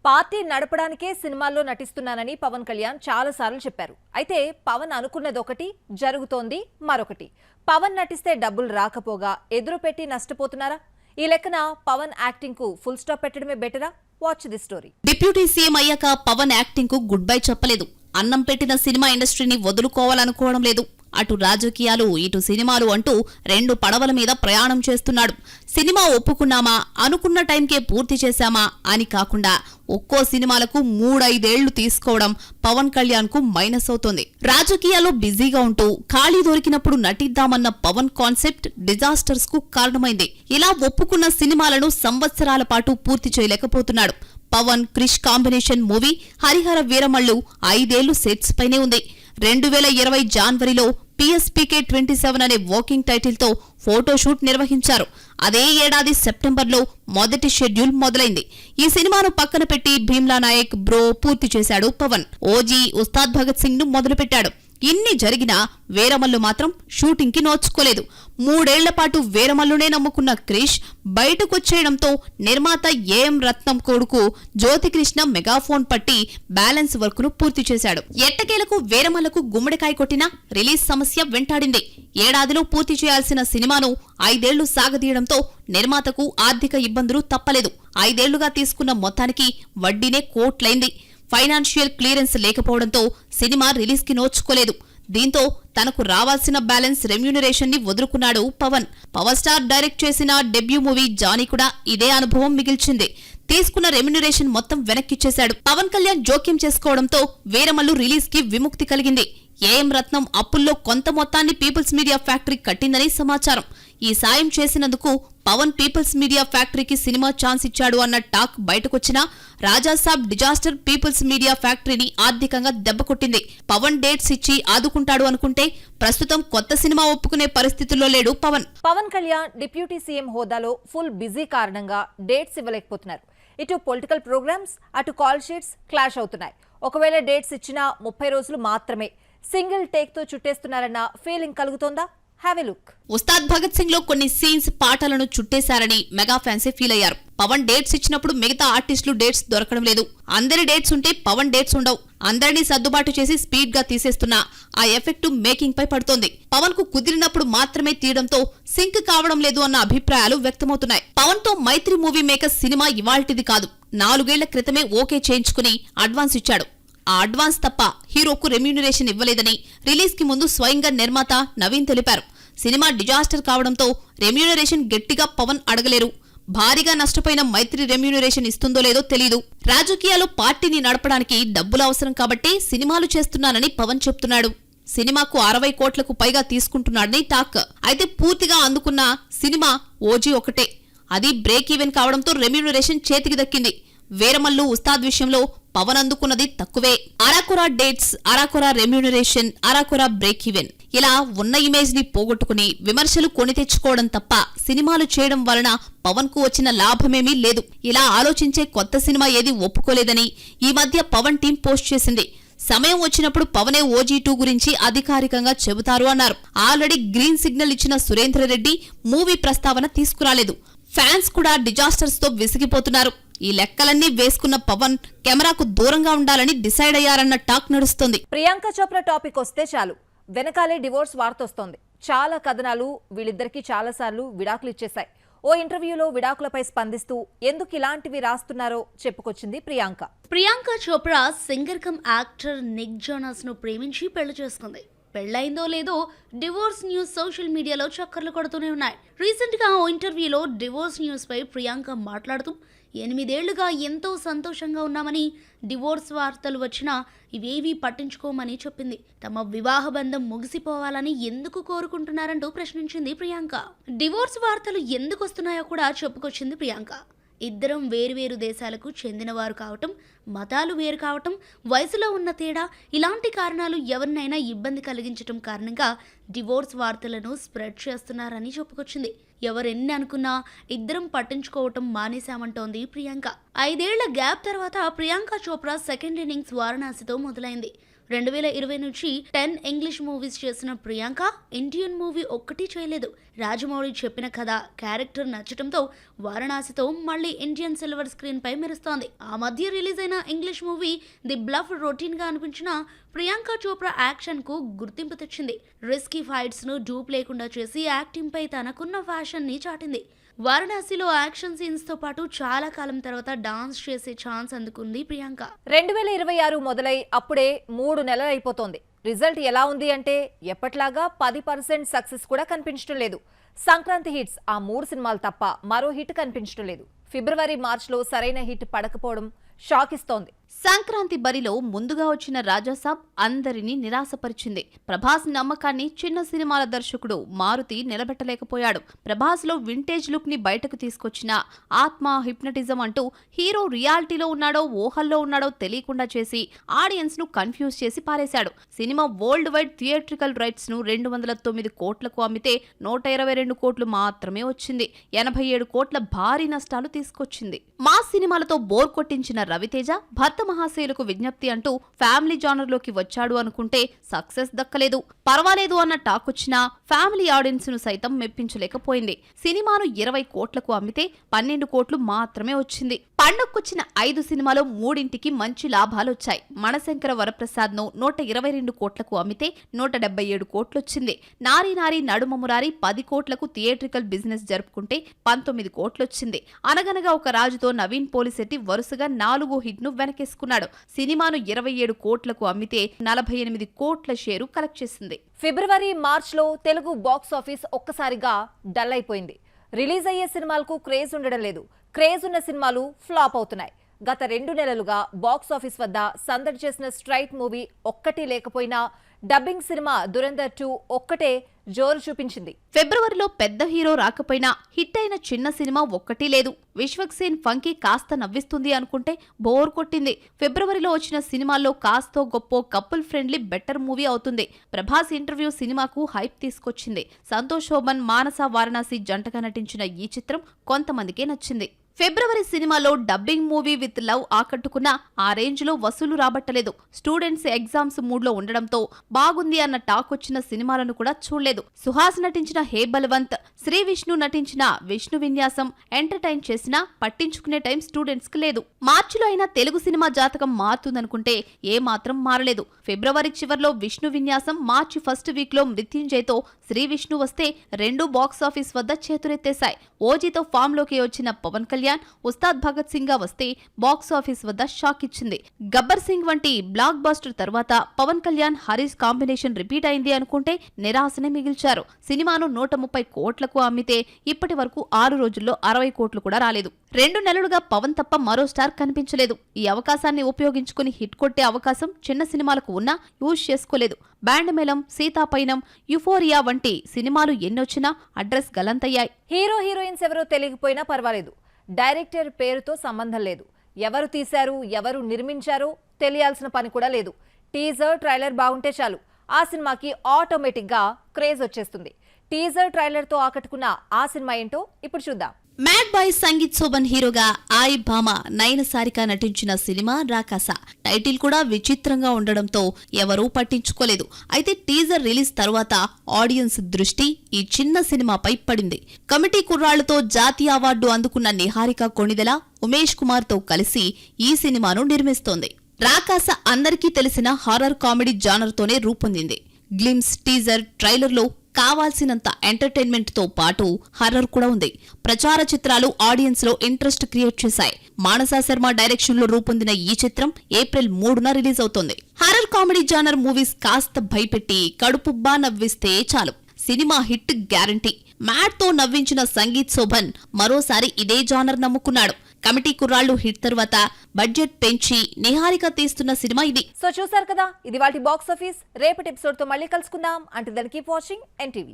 Party నడపడానికే సినిమాల్లో నటిస్తున్నానని పవన్ కళ్యాణ్ చాలాసార్లు చెప్పారు. అయితే పవన్ అనుకున్నది ఒకటి, జరుగుతోంది మరొకటి. పవన్ నటిస్తే డబ్బులు రాకపోగా ఎదురుపెట్టి నష్టపోతున్నారా? ఈ లెక్కన పవన్ యాక్టింగ్ కు ఫుల్ స్టాప్ పెట్టడమే బెటరా? Watch the story. Deputy CM అయ్యాక పవన్ యాక్టింగ్ కు గుడ్ బై చెప్పలేదు. అన్నం పెట్టిన సినిమా ఇండస్ట్రీని వదులుకోవాలనుకోవడం లేదు. అటు రాజకీయాలు, ఇటు సినిమాలు అంటూ రెండు పడవల మీద ప్రయాణం చేస్తున్నాడు. సినిమా ఒప్పుకున్నామా, అనుకున్న టైంకే పూర్తి చేశామా అని కాకుండా ఒక్కో సినిమాలకు 3-5 ఏళ్లు తీసుకోవడం పవన్ కళ్యాణ్ కు మైనస్ అవుతోంది. రాజకీయాల్లో బిజీగా ఉంటూ ఖాళీ దొరికినప్పుడు నటిద్దామన్న పవన్ కాన్సెప్ట్ డిజాస్టర్స్ కు కారణమైంది. ఇలా ఒప్పుకున్న సినిమాలను సంవత్సరాల పాటు పూర్తి చేయలేకపోతున్నాడు. పవన్ క్రిష్ కాంబినేషన్ మూవీ హరిహర వీరమల్లు 5 ఏళ్లు సెట్స్ పైనే ఉంది. 2020 జనవరిలో PSPK 27 అనే వర్కింగ్ టైటిల్ తో ఫోటోషూట్ నిర్వహించారు. అదే ఏడాది సెప్టెంబర్లో మొదటి షెడ్యూల్ మొదలైంది. ఈ సినిమాను పక్కన పెట్టి భీమ్లా నాయక్, బ్రో పూర్తి చేశాడు పవన్. ఓజీ, ఉస్తాద్ భగత్ సింగ్ ను మొదలుపెట్టాడు. ఇన్ని జరిగినా వీరమల్లు మాత్రం షూటింగ్ కి నోచుకోలేదు. 3 ఏళ్ల పాటు వీరమల్లునే నమ్ముకున్న క్రిష్ బయటకొచ్చేయడంతో నిర్మాత ఏఎం రత్నం కొడుకు జ్యోతికృష్ణ మెగాఫోన్ పట్టి బ్యాలెన్స్ వర్క్ ను పూర్తి చేశాడు. ఎట్టకేలకు వీరమల్లకు గుమ్మడికాయ కొట్టినా రిలీజ్ సమస్య వెంటాడింది. ఏడాదిలో పూర్తి చేయాల్సిన సినిమాను 5 ఏళ్లు సాగదీయడంతో నిర్మాతకు ఆర్థిక ఇబ్బందులు తప్పలేదు. 5 ఏళ్లుగా తీసుకున్న మొత్తానికి వడ్డీనే కోట్లైంది. ఫైనాన్షియల్ క్లియరెన్స్ లేకపోవడంతో సినిమా రిలీజ్ కి నోచుకోలేదు. దీంతో తనకు రావాల్సిన బ్యాలెన్స్ రెమ్యూనరేషన్ ని వదులుకున్నాడు పవన్. పవర్ స్టార్ డైరెక్ట్ చేసిన డెబ్యూ మూవీ జానీ కూడా ఇదే అనుభవం మిగిల్చింది. తీసుకున్న రెమ్యూనరేషన్ మొత్తం వెనక్కిచ్చేశాడు. పవన్ కళ్యాణ్ జోక్యం చేసుకోవడంతో వీరమల్లు రిలీజ్ కి విముక్తి కలిగింది. ఏఎం రత్నం అప్పుల్లో కొంత మొత్తాన్ని పీపుల్స్ మీడియా ఫ్యాక్టరీ కట్టిందని సమాచారం. ఈ సాయం చేసినందుకు పవన్ పీపుల్స్ మీడియా ఫ్యాక్టరీకి సినిమా ఛాన్స్ ఇచ్చాడు అన్న టాక్ బయటకొచ్చినా రాజాసాబ్ డిజాస్టర్ పీపుల్స్ మీడియా ఫ్యాక్టరీని ఆర్థికంగా దెబ్బకొట్టింది. పవన్ డేట్స్ ఇచ్చి ఆదుకుంటాడు అనుకుంటే ప్రస్తుతం కొత్త సినిమా ఒప్పుకునే పరిస్థితుల్లో లేడు పవన్. పవన్ కళ్యాణ్ డిప్యూటీ సీఎం హోదాలో ఫుల్ బిజీ కారణంగా డేట్స్ ఇవ్వలేకపోతున్నారు. ఇటు పొలిటికల్ ప్రోగ్రామ్స్, అటు కాల్ షీట్స్ క్లాష్ అవుతున్నాయి. ఒకవేళ డేట్స్ ఇచ్చినా 30 రోజులు మాత్రమే. సింగిల్ టేక్ తో చుట్టేస్తున్నారన్న ఫీలింగ్ కలుగుతోందా? Have a look. Ustaad Bhagat Singh లో కొన్ని సీన్స్, పాటలను చుట్టేశారని మెగా ఫ్యాన్సే ఫీల్ అయ్యారు. పవన్ డేట్స్ ఇచ్చినప్పుడు మిగతా ఆర్టిస్టులు డేట్స్ దొరకడం లేదు. అందరి డేట్స్ ఉంటే పవన్ డేట్స్ ఉండవు. అందరినీ సర్దుబాటు చేసి స్పీడ్ గా తీసేస్తున్నా ఆ ఎఫెక్ట్ మేకింగ్ పై పడుతోంది. పవన్ కు కుదిరినప్పుడు మాత్రమే తీయడంతో సింక్ కావడం లేదు అన్న అభిప్రాయాలు వ్యక్తమవుతున్నాయి. పవన్ తో మైత్రి మూవీ మేకర్ సినిమా ఇవాల్టిది కాదు. 4 ఏళ్ల క్రితమే ఓకే చేయించుకుని అడ్వాన్స్ ఇచ్చాడు. ఆ అడ్వాన్స్ తప్ప హీరోకు రెమ్యూనరేషన్ ఇవ్వలేదని రిలీజ్ కి ముందు స్వయంగా నిర్మాత నవీన్ తెలిపారు. సినిమా డిజాస్టర్ కావడంతో రెమ్యూనరేషన్ గట్టిగా పవన్ అడగలేరు. భారీగా నష్టపోయిన మైత్రి రెమ్యూనరేషన్ ఇస్తుందో లేదో తెలీదు. రాజకీయాల్లో పార్టీని నడపడానికి డబ్బులు అవసరం కాబట్టి సినిమాలు చేస్తున్నానని పవన్ చెప్తున్నాడు. సినిమాకు 60 కోట్లకు పైగా తీసుకుంటున్నాడని టాక్. అయితే పూర్తిగా అందుకున్న సినిమా ఓజీ ఒకటే. అది బ్రేక్ ఈవెన్ కావడంతో రెమ్యూనరేషన్ చేతికి దక్కింది. వీరమల్లు, ఉస్తాద్ విషయంలో పవన్ అందుకున్నది తక్కువే. అరాకొరా డేట్స్, అరాకొరా రెమ్యూనరేషన్, అరాకొరా బ్రేక్ ఈవెన్, ఇలా ఉన్న ఇమేజ్ ని పోగొట్టుకుని విమర్శలు కొని తెచ్చుకోవడం తప్ప సినిమాలు చేయడం వలన పవన్ కు వచ్చిన లాభమేమీ లేదు. ఇలా ఆలోచించే కొత్త సినిమా ఏది ఒప్పుకోలేదని ఈ మధ్య పవన్ టీం పోస్ట్ చేసింది. సమయం వచ్చినప్పుడు పవనే OG2 గురించి అధికారికంగా చెబుతారు అన్నారు. ఆల్రెడీ గ్రీన్ సిగ్నల్ ఇచ్చిన సురేంద్ర రెడ్డి మూవీ ప్రస్తావన తీసుకురాలేదు. ఫ్యాన్స్ కూడా డిజాస్టర్స్ తో విసిగిపోతున్నారు. ఈ లెక్కలన్నీ వేసుకున్న పవన్ కెమెరాకు దూరంగా ఉండాలని డిసైడ్ అయ్యారన్న టాక్ నడుస్తోంది. ప్రియాంక చోప్రా టాపిక్ వస్తే చాలు వెనకాలే డివోర్స్ వార్త వస్తోంది. చాలా కథనాలు వీళ్ళిద్దరికీ చాలాసార్లు విడాకులు ఇచ్చేశాయి. ఓ ఇంటర్వ్యూలో విడాకులపై స్పందిస్తూ ఎందుకు ఇలాంటివి రాస్తున్నారో చెప్పుకొచ్చింది Priyanka. Priyanka Chopra singer come actor Nick Jonas ను ప్రేమించి పెళ్లి చేసుకుంది. పెళ్లైందో లేదో డివోర్స్ న్యూస్ సోషల్ మీడియాలో చక్కర్లు కొడుతూనే ఉన్నాయి. రీసెంట్ గా ఓ ఇంటర్వ్యూలో డివోర్స్ న్యూస్ పై ప్రియాంక మాట్లాడుతూ 8 ఏళ్లుగా ఎంతో సంతోషంగా ఉన్నామని, డివోర్స్ వార్తలు వచ్చినా ఇవేవీ పట్టించుకోమని చెప్పింది. తమ వివాహ బంధం ముగిసిపోవాలని ఎందుకు కోరుకుంటున్నారంటూ ప్రశ్నించింది ప్రియాంక. డివోర్స్ వార్తలు ఎందుకు వస్తున్నాయో కూడా చెప్పుకొచ్చింది ప్రియాంక. ఇద్దరం వేరువేరు దేశాలకు చెందినవారు కావటం, మతాలు వేరు కావటం, వయసులో ఉన్న తేడా, ఇలాంటి కారణాలు ఎవరినైనా ఇబ్బంది కలిగించటం కారణంగా డివోర్స్ వార్తలను స్ప్రెడ్ చేస్తున్నారని చెప్పుకొచ్చింది. ఎవరెన్ని అనుకున్నా ఇద్దరం పట్టించుకోవటం మానేశామంటోంది ప్రియాంక. 5 ఏళ్ల గ్యాప్ తర్వాత ప్రియాంక చోప్రా సెకండ్ ఇన్నింగ్స్ వారణాసితో మొదలైంది. 2020 నుంచి 10 ఇంగ్లీష్ మూవీస్ చేసిన ప్రియాంక ఇండియన్ మూవీ ఒక్కటి చేయలేదు. రాజమౌళి చెప్పిన కథ, క్యారెక్టర్ నచ్చటంతో వారణాసితో మళ్ళీ ఇండియన్ సిల్వర్ స్క్రీన్ పై మెరుస్తోంది. ఆ మధ్య రిలీజ్ అయిన English movie the bluff routine గా అనిపించిన ప్రియాంక చోప్రా యాక్షన్ కు గుర్తింపు తెచ్చింది. రిస్కీ ఫైట్స్ ను డూప్ లేకుండా చేసి యాక్టింగ్ పై తనకున్న ఫ్యాషన్ ని చాటింది. వారణాసిలో యాక్షన్ సీన్స్ తో పాటు చాలా కాలం తర్వాత డాన్స్ చేసే ఛాన్స్ అందుకుంది ప్రియాంక. 2026 మొదలై అప్పుడే 3 నెలలు అయిపోతోంది. రిజల్ట్ ఎలా ఉంది అంటే ఎప్పట్లాగా 10% సక్సెస్ కూడా కనిపించడం లేదు. సంక్రాంతి హిట్స్ ఆ 3 సినిమాలు తప్ప మరో హిట్ కనిపించడం లేదు. ఫిబ్రవరి మార్చిలో సరైన హిట్ పడకపోవడం షాక్ ఇస్తోంది. సంక్రాంతి బరిలో ముందుగా వచ్చిన రాజాసాబ్ అందరినీ నిరాశపరిచింది. ప్రభాస్ నమ్మకాన్ని చిన్న సినిమాల దర్శకుడు మారుతి నిలబెట్టలేకపోయాడు. ప్రభాస్ లో వింటేజ్ లుక్ ని బయటకు తీసుకొచ్చిన ఆత్మ, హిప్నటిజం అంటూ హీరో రియాలిటీలో ఉన్నాడో ఊహల్లో ఉన్నాడో తెలియకుండా చేసి ఆడియన్స్ ను కన్ఫ్యూజ్ చేసి పారేశాడు. Cinema world wide theatrical rights ను 209 కోట్లకు అమ్మితే 122 కోట్లు మాత్రమే వచ్చింది. 87 కోట్ల భారీ నష్టాలు తీసుకొచ్చింది. మా సినిమాలతో బోర్ కొట్టించిన రవితేజ భర్త మహాశయులకు విజ్ఞప్తి అంటూ ఫ్యామిలీ జానర్ లోకి వచ్చాడు అనుకుంటే సక్సెస్ దక్కలేదు. పర్వాలేదు అన్న టాక్ వచ్చినా ఫ్యామిలీ ఆడియన్స్ ను సైతం మెప్పించలేకపోయింది. సినిమాను 20 కోట్లకు అమ్మితే 12 కోట్లు మాత్రమే వచ్చింది. పండక్కొచ్చిన 5 సినిమాలో 3ంటికి మంచి లాభాలొచ్చాయి. మనశంకర వరప్రసాద్ ను 122 కోట్లకు అమ్మితే 177 కోట్లొచ్చింది. నారీ నారీ నడుమ మురారి 10 కోట్లకు థియేట్రికల్ బిజినెస్ జరుపుకుంటే 19 కోట్లొచ్చింది. అనగనగా ఒక రాజుతో నవీన్ పోలిశెట్టి వరుసగా 4 హిట్ ను వెనకేసుకున్నాడు. సినిమాను 27 కోట్లకు అమ్మితే 48 కోట్ల షేరు కలెక్ట్ చేసింది. ఫిబ్రవరి మార్చ్లో తెలుగు బాక్స్ ఆఫీస్ ఒక్కసారిగా డల్ అయిపోయింది. రిలీజ్ అయ్యే సినిమాలకు క్రేజ్ ఉండడం లేదు. క్రేజ్ ఉన్న సినిమాలు ఫ్లాప్ అవుతున్నాయి. గత 2 నెలలుగా బాక్స్ ఆఫీస్ వద్ద సందడి చేసిన స్ట్రైట్ మూవీ ఒక్కటి లేకపోయినా డబ్బింగ్ సినిమా దురంధర్ 2 ఒక్కటే జోరు చూపించింది. ఫిబ్రవరిలో పెద్ద హీరో రాకపోయినా హిట్ అయిన చిన్న సినిమా ఒక్కటీ లేదు. విశ్వక్సేన్ ఫంకీ కాస్త నవ్విస్తుంది అనుకుంటే బోర్ కొట్టింది. ఫిబ్రవరిలో వచ్చిన సినిమాల్లో కాస్తో గొప్పో కపుల్ ఫ్రెండ్లీ బెటర్ మూవీ అవుతుంది. ప్రభాస్ ఇంటర్వ్యూ సినిమాకు హైప్ తీసుకొచ్చింది. సంతోష్ శోభన్, మానస వారణాసి జంటగా నటించిన ఈ చిత్రం కొంతమందికే నచ్చింది. ఫిబ్రవరి సినిమాలో డబ్బింగ్ మూవీ విత్ లవ్ ఆకట్టుకున్న ఆ రేంజ్ లో వసూలు రాబట్టలేదు. స్టూడెంట్స్ ఎగ్జామ్స్ మూడ్ లో ఉండడంతో బాగుంది అన్న టాక్ వచ్చిన సినిమాలను కూడా చూడలేదు. సుహాస్ నటించిన హే బలవంత్, శ్రీ విష్ణు నటించిన విష్ణు విన్యాసం ఎంటర్టైన్ చేసినా పట్టించుకునే టైం స్టూడెంట్స్ కి లేదు. మార్చిలో అయినా తెలుగు సినిమా జాతకం మారుతుందనుకుంటే ఏ మాత్రం మారలేదు. ఫిబ్రవరి చివర్లో విష్ణు విన్యాసం, మార్చి ఫస్ట్ వీక్ లో మృత్యుంజయ్తో శ్రీ విష్ణు వస్తే 2 బాక్స్ ఆఫీస్ వద్ద చేతులెత్తేశాయి. ఓజీతో ఫామ్ లోకి వచ్చిన పవన్ కళ్యాణ్, ఉస్తాద్ భగత్ సింగ్ గా వస్తే బాక్స్ ఆఫీస్ వద్ద షాక్ ఇచ్చింది. గబ్బర్ సింగ్ వంటి బ్లాక్ బస్టర్ తర్వాత పవన్ కళ్యాణ్, హరీష్ కాంబినేషన్ రిపీట్ అయింది అనుకుంటే నిరాశనే మిగిల్చారు. సినిమాను 130 కోట్లకు అమ్మితే ఇప్పటి వరకు 6 రోజుల్లో 60 కోట్లు కూడా రాలేదు. 2 నెలలుగా పవన్ తప్ప మరో స్టార్ కనిపించలేదు. ఈ అవకాశాన్ని ఉపయోగించుకుని హిట్ కొట్టే అవకాశం చిన్న సినిమాలకు ఉన్నా యూజ్ చేసుకోలేదు. బ్యాండ్ మేళం, సీతాపైనం, యుఫోరియా వంటి సినిమాలు ఎన్నొచ్చినా అడ్రస్ గలంతయ్యాయి. హీరో హీరోయిన్స్ ఎవరో తెలియకపోయినా పర్వాలేదు. డైరెక్టర్ పేరుతో సంబంధం లేదు. ఎవరు తీశారు, ఎవరు నిర్మించారో తెలియాల్సిన పని కూడా లేదు. టీజర్, ట్రైలర్ బాగుంటే చాలు ఆ సినిమాకి ఆటోమేటిక్గా క్రేజ్ వచ్చేస్తుంది. టీజర్, ట్రైలర్తో ఆకట్టుకున్న ఆ సినిమా ఏంటో ఇప్పుడు చూద్దాం. మ్యాడ్ బాయ్ సంగీత్ శోభన్ హీరోగా ఆయి భామ, నయన సారిక నటించిన సినిమా రాకాస. టైటిల్ కూడా విచిత్రంగా ఉండడంతో ఎవరూ పట్టించుకోలేదు. అయితే టీజర్ రిలీజ్ తర్వాత ఆడియన్స్ దృష్టి ఈ చిన్న సినిమాపై పడింది. కమిటీ కుర్రాళ్లతో జాతీయ అవార్డు అందుకున్న నిహారిక కొణిదెల, ఉమేష్ కుమార్ తో కలిసి ఈ సినిమాను నిర్మిస్తోంది. రాకాస అందరికీ తెలిసిన హారర్ కామెడీ జానర్ తోనే రూపొందింది. గ్లిమ్స్, టీజర్, ట్రైలర్లో కావాల్సినంత ఎంటర్టైన్మెంట్ తో పాటు హర్రర్ కూడా ఉంది. ప్రచార చిత్రాలు ఆడియన్స్ లో ఇంట్రెస్ట్ క్రియేట్ చేశాయి. మానసా శర్మ డైరెక్షన్ లో రూపొందిన ఈ చిత్రం ఏప్రిల్ 3న రిలీజ్ అవుతోంది. హర్రర్ కామెడీ జానర్ మూవీస్ కాస్త భయపెట్టి కడుపుబ్బా నవ్విస్తే చాలు, సినిమా హిట్ గ్యారంటీ. మ్యాడ్ తో నవ్వించిన సంగీత్ శోభన్ మరోసారి ఇదే జానర్ నమ్ముకున్నాడు. కమిటీ కుర్రాళ్లు హిట్ తర్వాత బడ్జెట్ పెంచి నిహారిక తీస్తున్న సినిమా ఇది. సో చూసారు కదా, ఇది వాటి బాక్స్ ఆఫీస్. రేపటి ఎపిసోడ్ తో మళ్ళీ కలుసుకుందాం. అంటే దాన్ని కీప్ వాచింగ్ NTV.